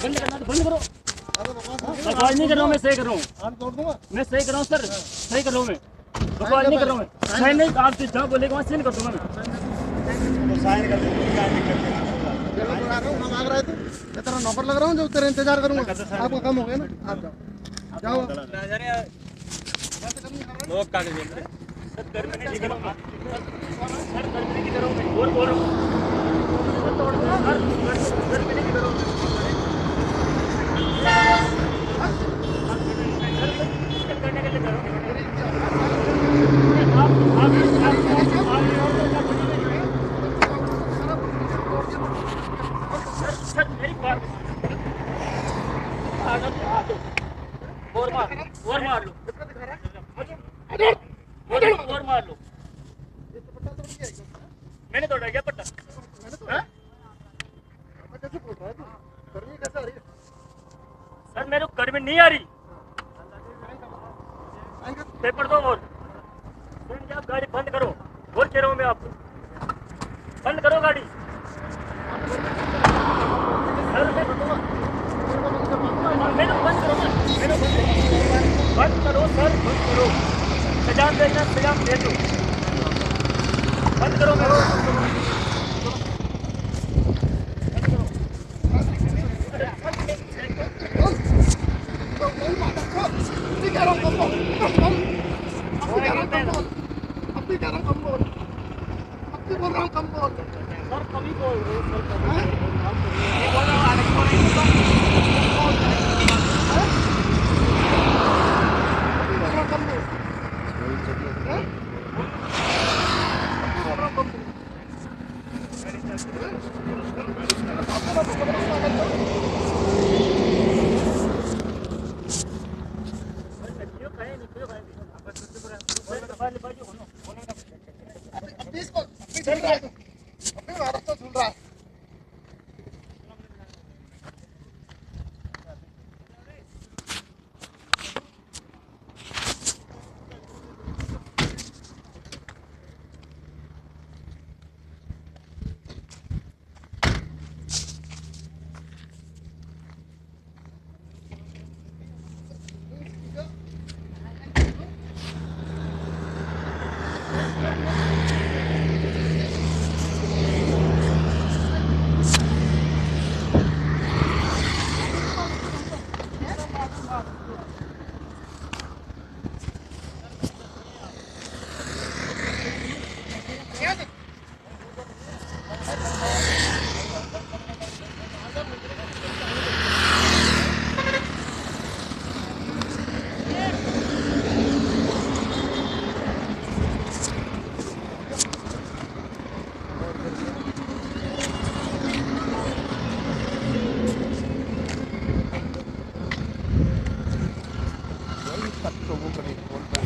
बंद करना तो बंद करो। बकवास नहीं कर रहा हूँ, मैं सही कर रहा हूँ, मैं सही कर रहा हूँ सर, सही कर रहा हूँ मैं, बकवास नहीं कर रहा हूँ मैं। साइन नहीं, आप जहाँ बोलेगा वहाँ साइन कर दूंगा मैं। साइन कर दे। हम आ रहे थे, मैं तेरा नौकर लग रहा हूँ जो तेरा इंतजार करूंगा। आपका काम हो गया ना, आप जाओ जाओ। लोग कागज देख रहे हैं सर, घर में नहीं करूँगा सर, घर में नहीं करूँगा और बोल रहा हूँ तोड़ दूँगा सर, घर में नहीं करूँगा। करने के लिए करूँगा सर, मेरी बात और मार लो, और मार लो, और मार लो। मैंने तोड़ा क्या पट्टा? सर मेरे को गर्मी नहीं आ रही, पेपर दो और आप गाड़ी बंद करो, और कह रहा हूँ मैं आपको, बंद करो गाड़ी। सर मैं मैंने बंद करो, मैंने बंद करो सर, बंद करो, सजाम देना, सजाम दे दो, बंद करो मेरे कम बोल, सर कभी बोल रहे हो सर।